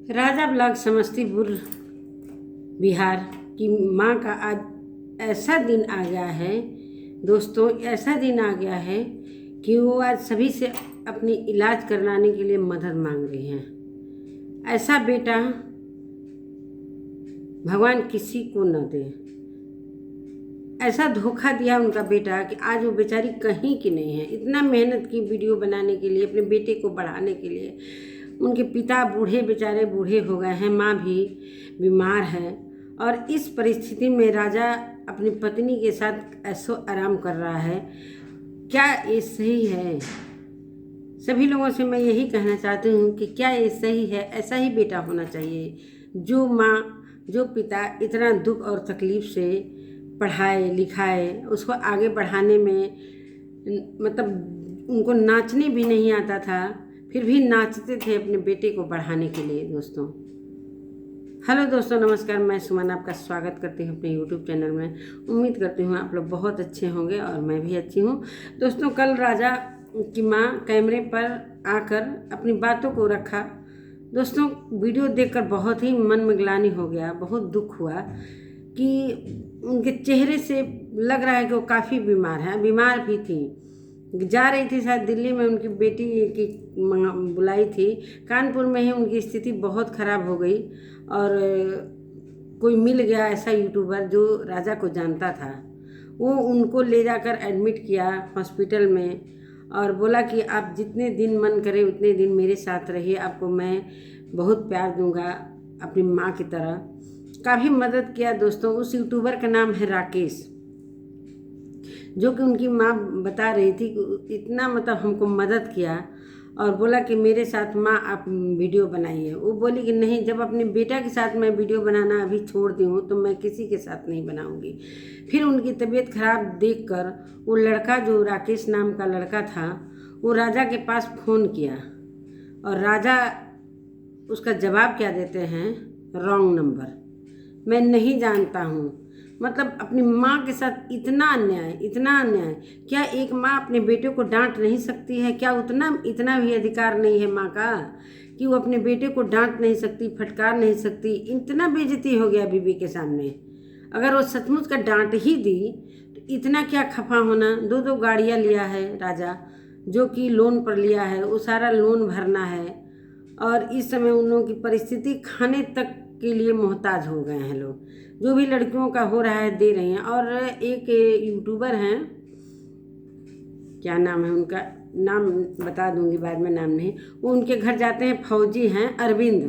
राजा block Samastipur Bihar की माँ का आज ऐसा दिन आ गया है दोस्तों, ऐसा दिन आ गया है कि वो आज सभी से अपनी इलाज कराने के लिए मदद मांग रही हैं। ऐसा बेटा भगवान किसी को न दे। ऐसा धोखा दिया उनका बेटा कि आज वो बेचारी कहीं की नहीं है। इतना मेहनत की वीडियो बनाने के लिए, अपने बेटे को बढ़ाने के लिए। उनके पिता बूढ़े, बेचारे बूढ़े हो गए हैं, माँ भी बीमार है और इस परिस्थिति में राजा अपनी पत्नी के साथ ऐसो आराम कर रहा है। क्या ये सही है? सभी लोगों से मैं यही कहना चाहती हूँ कि क्या ये सही है? ऐसा ही बेटा होना चाहिए जो माँ, जो पिता इतना दुख और तकलीफ़ से पढ़ाए लिखाए, उसको आगे बढ़ाने में, मतलब उनको नाचने भी नहीं आता था, फिर भी नाचते थे अपने बेटे को बढ़ाने के लिए। दोस्तों, हेलो दोस्तों, नमस्कार। मैं सुमन आपका स्वागत करती हूँ अपने यूट्यूब चैनल में। उम्मीद करती हूँ आप लोग बहुत अच्छे होंगे और मैं भी अच्छी हूँ। दोस्तों, कल राजा की माँ कैमरे पर आकर अपनी बातों को रखा। दोस्तों, वीडियो देखकर बहुत ही मन में ग्लानि हो गया, बहुत दुख हुआ कि उनके चेहरे से लग रहा है कि वो काफ़ी बीमार हैं, बीमार भी थी। जा रही थी शायद दिल्ली में, उनकी बेटी की बुलाई थी। कानपुर में ही उनकी स्थिति बहुत ख़राब हो गई और कोई मिल गया ऐसा यूट्यूबर जो राजा को जानता था। वो उनको ले जाकर एडमिट किया हॉस्पिटल में और बोला कि आप जितने दिन मन करे उतने दिन मेरे साथ रहिए, आपको मैं बहुत प्यार दूंगा अपनी माँ की तरह। काफ़ी मदद किया दोस्तों। उस यूट्यूबर का नाम है राकेश, जो कि उनकी माँ बता रही थी कि इतना मतलब हमको मदद किया और बोला कि मेरे साथ माँ आप वीडियो बनाइए। वो बोली कि नहीं, जब अपने बेटा के साथ मैं वीडियो बनाना अभी छोड़ दी हूँ तो मैं किसी के साथ नहीं बनाऊँगी। फिर उनकी तबीयत खराब देखकर वो लड़का, जो राकेश नाम का लड़का था, वो राजा के पास फ़ोन किया और राजा उसका जवाब क्या देते हैं, रॉन्ग नंबर, मैं नहीं जानता हूँ। मतलब अपनी माँ के साथ इतना अन्याय, इतना अन्याय। क्या एक माँ अपने बेटे को डांट नहीं सकती है? क्या इतना भी अधिकार नहीं है माँ का कि वो अपने बेटे को डांट नहीं सकती, फटकार नहीं सकती? इतना बेइज्जती हो गया बीबी के सामने। अगर वो सचमुच का डांट ही दी तो इतना क्या खफा होना। 2 गाड़ियाँ लिया है राजा, जो कि लोन पर लिया है, वो सारा लोन भरना है और इस समय उन लोगों की परिस्थिति खाने तक के लिए मोहताज हो गए हैं लोग। जो भी लड़कियों का हो रहा है दे रही हैं। और एक यूट्यूबर हैं, क्या नाम है उनका, नाम बता दूंगी बाद में, नाम नहीं, वो उनके घर जाते हैं, फौजी हैं, अरविंद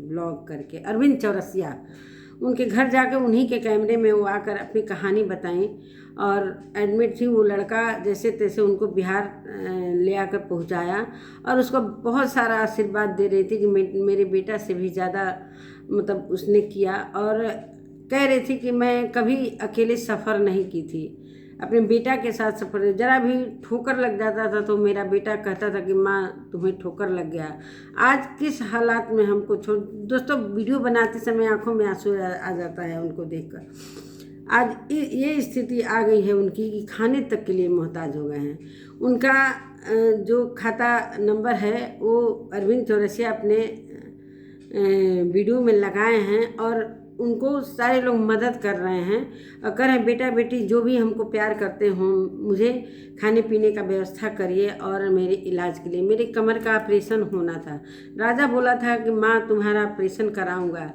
ब्लॉग करके, अरविंद चौरसिया। उनके घर जाकर उन्हीं के कैमरे में वो आकर अपनी कहानी बताई और एडमिट थी। वो लड़का जैसे तैसे उनको बिहार ले आकर पहुंचाया और उसको बहुत सारा आशीर्वाद दे रही थी कि मेरे बेटा से भी ज़्यादा मतलब उसने किया। और कह रही थी कि मैं कभी अकेले सफ़र नहीं की थी, अपने बेटा के साथ सफ़र। जरा भी ठोकर लग जाता था तो मेरा बेटा कहता था कि माँ तुम्हें ठोकर लग गया। आज किस हालात में हमको छोड़। दोस्तों, वीडियो बनाते समय आंखों में आंसू आ जाता है उनको देखकर। आज ये स्थिति आ गई है उनकी कि खाने तक के लिए मोहताज हो गए हैं। उनका जो खाता नंबर है वो अरविंद चौरसिया अपने वीडियो में लगाए हैं और उनको सारे लोग मदद कर रहे हैं और कह रहे हैं बेटा बेटी जो भी हमको प्यार करते हों, मुझे खाने पीने का व्यवस्था करिए और मेरे इलाज के लिए। मेरे कमर का ऑपरेशन होना था। राजा बोला था कि माँ तुम्हारा ऑपरेशन कराऊंगा,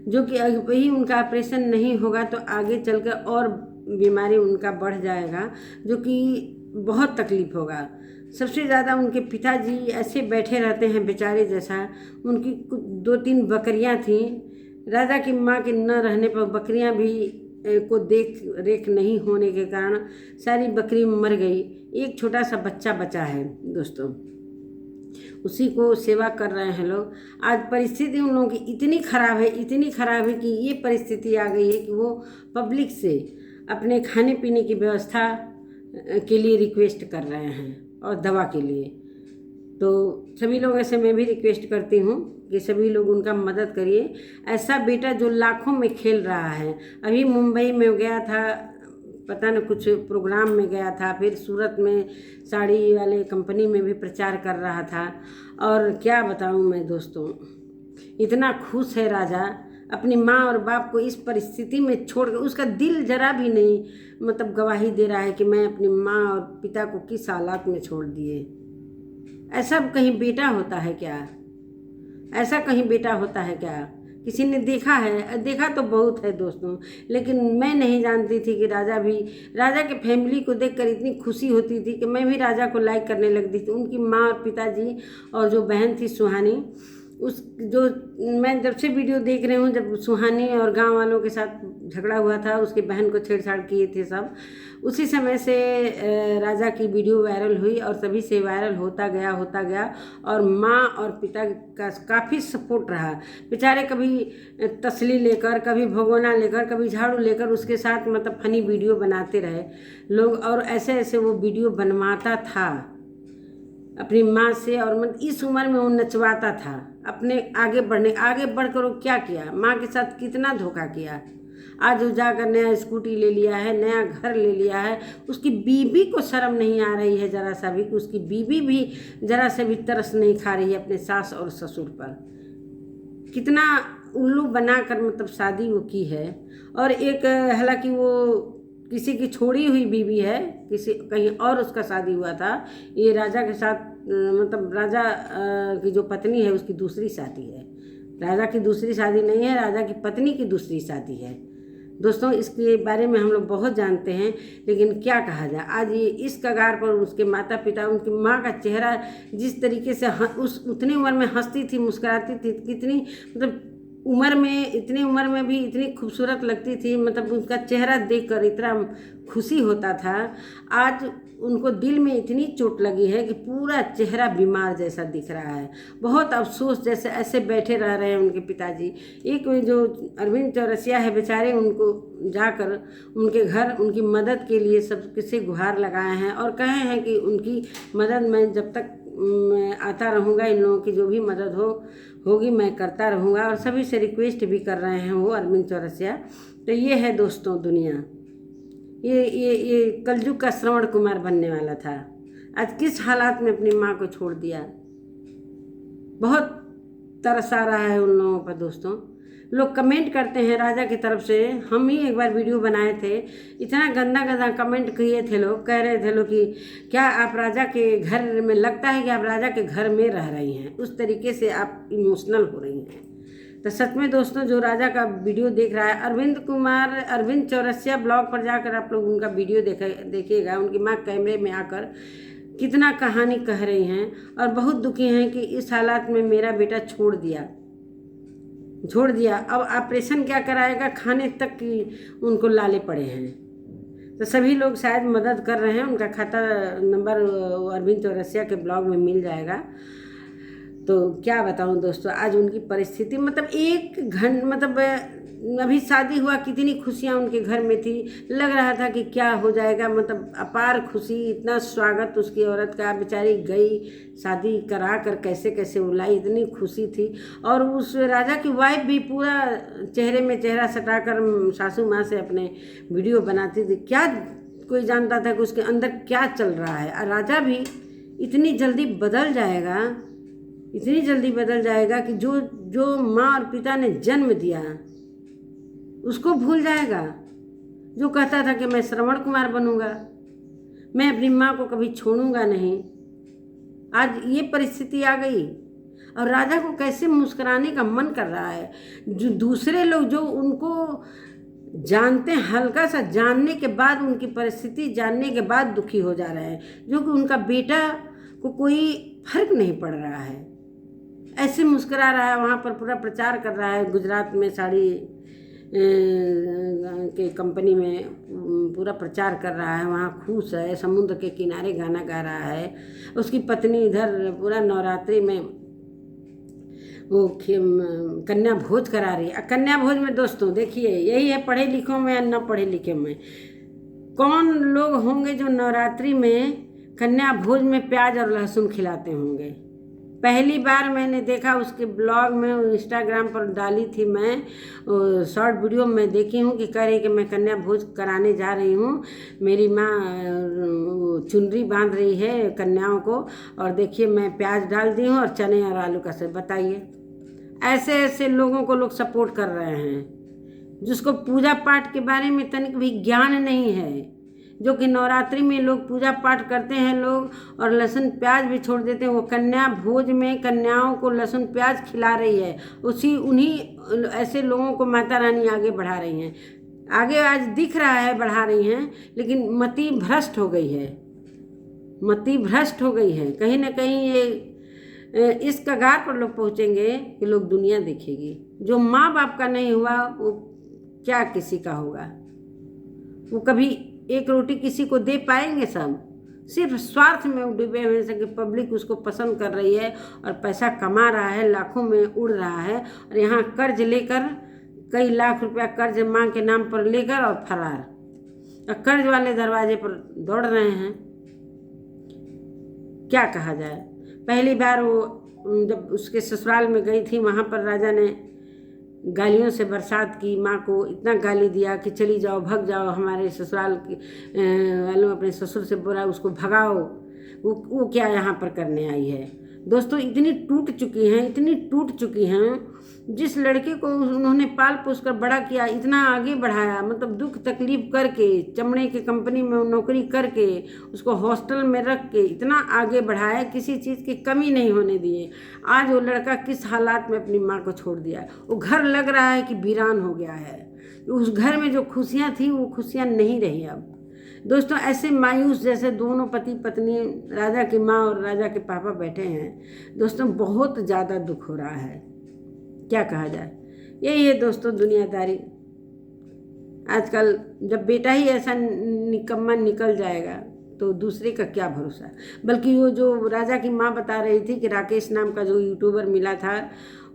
जो कि वही उनका ऑपरेशन नहीं होगा तो आगे चलकर और बीमारी उनका बढ़ जाएगा, जो कि बहुत तकलीफ होगा। सबसे ज़्यादा उनके पिताजी ऐसे बैठे रहते हैं बेचारे जैसा। उनकी कुछ 2-3 बकरियां थीं। राजा की माँ के न रहने पर बकरियां भी को देख रेख नहीं होने के कारण सारी बकरी मर गई। एक छोटा सा बच्चा बचा है दोस्तों, उसी को सेवा कर रहे हैं लोग। आज परिस्थिति उन लोगों की इतनी ख़राब है, इतनी ख़राब है कि ये परिस्थिति आ गई है कि वो पब्लिक से अपने खाने पीने की व्यवस्था के लिए रिक्वेस्ट कर रहे हैं और दवा के लिए। तो सभी लोगों से मैं भी रिक्वेस्ट करती हूँ कि सभी लोग उनका मदद करिए। ऐसा बेटा जो लाखों में खेल रहा है। अभी मुंबई में गया था, पता न कुछ प्रोग्राम में गया था, फिर सूरत में साड़ी वाले कंपनी में भी प्रचार कर रहा था। और क्या बताऊँ मैं दोस्तों, इतना खुश है राजा अपनी माँ और बाप को इस परिस्थिति में छोड़ कर, उसका दिल जरा भी नहीं मतलब गवाही दे रहा है कि मैं अपनी माँ और पिता को किस हालात में छोड़ दिए। ऐसा कहीं बेटा होता है क्या? ऐसा कहीं बेटा होता है क्या? किसी ने देखा है? देखा तो बहुत है दोस्तों, लेकिन मैं नहीं जानती थी कि राजा के फैमिली को देखकर इतनी खुशी होती थी कि मैं भी राजा को लाइक करने लगती थी। उनकी माँ और पिताजी और जो बहन थी सुहानी, मैं जब से वीडियो देख रही हूँ, जब सुहानी और गांव वालों के साथ झगड़ा हुआ था, उसकी बहन को छेड़छाड़ किए थे सब, उसी समय से राजा की वीडियो वायरल हुई और तभी से वायरल होता गया और माँ और पिता का काफ़ी सपोर्ट रहा। बेचारे कभी तसली लेकर, कभी भगोना लेकर, कभी झाड़ू लेकर उसके साथ मतलब फनी वीडियो बनाते रहे लोग, और ऐसे ऐसे वो वीडियो बनवाता था अपनी माँ से, और मतलब इस उम्र में वो नचवाता था अपने आगे बढ़कर। वो क्या किया? माँ के साथ कितना धोखा किया। आज वो जाकर नया स्कूटी ले लिया है, नया घर ले लिया है। उसकी बीवी को शर्म नहीं आ रही है जरा सा भी, कि उसकी बीवी भी जरा से भी तरस नहीं खा रही है अपने सास और ससुर पर। कितना उल्लू बनाकर मतलब शादी वो की है। और एक हालांकि वो किसी की छोड़ी हुई बीवी है, किसी कहीं और उसका शादी हुआ था। ये राजा के साथ मतलब राजा की जो पत्नी है उसकी दूसरी शादी है। राजा की दूसरी शादी नहीं है, राजा की पत्नी की दूसरी शादी है। दोस्तों, इसके बारे में हम लोग बहुत जानते हैं, लेकिन क्या कहा जाए, आज ये इस कगार पर उसके माता पिता, उनकी माँ का चेहरा जिस तरीके से उतनी उम्र में हंसती थी, मुस्कुराती थी, कितनी मतलब इतनी उम्र में भी इतनी खूबसूरत लगती थी, मतलब उनका चेहरा देखकर इतना खुशी होता था। आज उनको दिल में इतनी चोट लगी है कि पूरा चेहरा बीमार जैसा दिख रहा है। बहुत अफसोस, जैसे ऐसे बैठे रह रहे हैं उनके पिताजी। एक जो अरविंद चौरसिया है बेचारे, उनको जाकर उनके घर उनकी मदद के लिए सब किसी गुहार लगाए हैं और कहे हैं कि उनकी मदद मैं जब तक आता रहूँगा, इन लोगों की जो भी मदद होगी मैं करता रहूँगा। और सभी से रिक्वेस्ट भी कर रहे हैं वो अरविंद चौरसिया। तो ये है दोस्तों दुनिया, ये कलयुग का श्रवण कुमार बनने वाला था। आज किस हालात में अपनी माँ को छोड़ दिया। बहुत तरस आ रहा है उन लोगों पर दोस्तों। लोग कमेंट करते हैं राजा की तरफ से। हम ही एक बार वीडियो बनाए थे, इतना गंदा कमेंट किए थे लोग, कह रहे थे लोग कि क्या आप राजा के घर में, लगता है कि आप राजा के घर में रह रही हैं, उस तरीके से आप इमोशनल हो रही हैं। तो सच में दोस्तों, जो राजा का वीडियो देख रहा है, अरविंद चौरसिया ब्लॉग पर जाकर आप लोग उनका वीडियो देखिएगा। उनकी माँ कैमरे में आकर कितना कहानी कह रही हैं और बहुत दुखी हैं कि इस हालात में मेरा बेटा छोड़ दिया। अब ऑपरेशन क्या कराएगा, खाने तक की उनको लाले पड़े हैं। तो सभी लोग शायद मदद कर रहे हैं। उनका खाता नंबर अरविंद चौरसिया के ब्लॉग में मिल जाएगा। तो क्या बताऊं दोस्तों, आज उनकी परिस्थिति मतलब अभी शादी हुआ, कितनी खुशियां उनके घर में थी, लग रहा था कि क्या हो जाएगा, मतलब अपार खुशी, इतना स्वागत उसकी औरत का। बेचारी गई शादी करा कर, कैसे कैसे बुलाई, इतनी खुशी थी। और उस राजा की वाइफ भी पूरा चेहरे में चेहरा सटाकर सासू माँ से अपने वीडियो बनाती थी। क्या कोई जानता था कि उसके अंदर क्या चल रहा है। और राजा भी इतनी जल्दी बदल जाएगा कि जो माँ और पिता ने जन्म दिया उसको भूल जाएगा। जो कहता था कि मैं श्रवण कुमार बनूंगा, मैं अपनी माँ को कभी छोड़ूंगा नहीं, आज ये परिस्थिति आ गई। और राजा को कैसे मुस्कुराने का मन कर रहा है। जो दूसरे लोग जो उनको जानते हैं, हल्का सा जानने के बाद, उनकी परिस्थिति जानने के बाद दुखी हो जा रहे हैं, जो कि उनका बेटा को कोई फर्क नहीं पड़ रहा है, ऐसे मुस्कुरा रहा है। वहाँ पर पूरा प्रचार कर रहा है, गुजरात में साड़ी के कंपनी में पूरा प्रचार कर रहा है, वहाँ खुश है, समुद्र के किनारे गाना गा रहा है। उसकी पत्नी इधर पूरा नवरात्रि में वो कन्या भोज करा रही है। कन्या भोज में दोस्तों देखिए, यही है पढ़े लिखों में या न पढ़े लिखे में, कौन लोग होंगे जो नवरात्रि में कन्या भोज में प्याज और लहसुन खिलाते होंगे। पहली बार मैंने देखा, उसके ब्लॉग में इंस्टाग्राम पर डाली थी, मैं शॉर्ट वीडियो में देखी हूँ कि कह रही कि मैं कन्या भोज कराने जा रही हूँ, मेरी माँ चुनरी बांध रही है कन्याओं को, और देखिए मैं प्याज डाल दी हूँ और चने और आलू का सब्जी। बताइए, ऐसे ऐसे लोगों को लोग सपोर्ट कर रहे हैं जिसको पूजा पाठ के बारे में तनिक भी ज्ञान नहीं है, जो कि नवरात्रि में लोग पूजा पाठ करते हैं लोग और लहसुन प्याज भी छोड़ देते हैं। वो कन्या भोज में कन्याओं को लहसुन प्याज खिला रही है, उन्हीं ऐसे लोगों को माता रानी आगे बढ़ा रही हैं। आगे आज दिख रहा है बढ़ा रही हैं, लेकिन मति भ्रष्ट हो गई है, मति भ्रष्ट हो गई है। कहीं ना कहीं ये इस कगार पर लोग पहुँचेंगे कि लोग दुनिया देखेगी। जो माँ बाप का नहीं हुआ वो क्या किसी का होगा? वो कभी एक रोटी किसी को दे पाएंगे? सब सिर्फ स्वार्थ में डूबे हुए हैं कि पब्लिक उसको पसंद कर रही है और पैसा कमा रहा है, लाखों में उड़ रहा है, और यहाँ कर्ज लेकर कई लाख रुपया कर्ज माँ के नाम पर लेकर और फरार, और कर्ज वाले दरवाजे पर दौड़ रहे हैं। क्या कहा जाए? पहली बार वो जब उसके ससुराल में गई थी, वहाँ पर राजा ने गालियों से बरसात की, माँ को इतना गाली दिया कि चली जाओ, भग जाओ, हमारे ससुराल वालों अपने ससुर से बोला उसको भगाओ। वो क्या यहाँ पर करने आई है? दोस्तों इतनी टूट चुकी हैं, इतनी टूट चुकी हैं। जिस लड़के को उन्होंने पाल पोस कर बड़ा किया, इतना आगे बढ़ाया, मतलब दुख तकलीफ करके, चमड़े की कंपनी में नौकरी करके, उसको हॉस्टल में रख के इतना आगे बढ़ाया, किसी चीज़ की कमी नहीं होने दिए। आज वो लड़का किस हालात में अपनी माँ को छोड़ दिया। वो घर लग रहा है कि वीरान हो गया है। उस घर में जो खुशियाँ थी वो खुशियाँ नहीं रही अब। दोस्तों ऐसे मायूस जैसे दोनों पति पत्नी, राजा की माँ और राजा के पापा बैठे हैं, दोस्तों बहुत ज़्यादा दुख हो रहा है। क्या कहा जाए? यही है दोस्तों दुनियादारी। आजकल जब बेटा ही ऐसा निकम्मा निकल जाएगा तो दूसरे का क्या भरोसा। बल्कि वो जो राजा की माँ बता रही थी कि राकेश नाम का जो यूट्यूबर मिला था,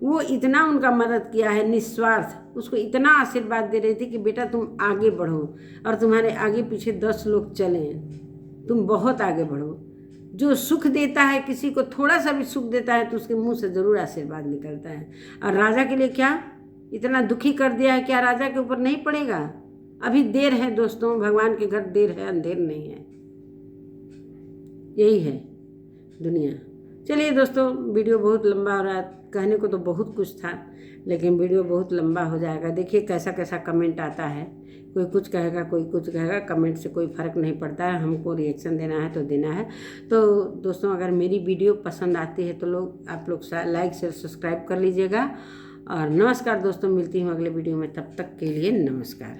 वो इतना उनका मदद किया है निस्वार्थ, उसको इतना आशीर्वाद दे रही थी कि बेटा तुम आगे बढ़ो और तुम्हारे आगे पीछे 10 लोग चलें, तुम बहुत आगे बढ़ो। जो सुख देता है किसी को, थोड़ा सा भी सुख देता है तो उसके मुंह से ज़रूर आशीर्वाद निकलता है। और राजा के लिए क्या इतना दुखी कर दिया है, क्या राजा के ऊपर नहीं पड़ेगा? अभी देर है दोस्तों, भगवान के घर देर है, अंधेर नहीं है। यही है दुनिया। चलिए दोस्तों, वीडियो बहुत लंबा हो रहा है, कहने को तो बहुत कुछ था लेकिन वीडियो बहुत लंबा हो जाएगा। देखिए कैसा कैसा कमेंट आता है, कोई कुछ कहेगा कोई कुछ कहेगा। कमेंट से कोई फ़र्क नहीं पड़ता है, हमको रिएक्शन देना है तो देना है। तो दोस्तों अगर मेरी वीडियो पसंद आती है तो आप लोग लाइक शेयर सब्सक्राइब कर लीजिएगा। और नमस्कार दोस्तों, मिलती हूँ अगले वीडियो में, तब तक के लिए नमस्कार।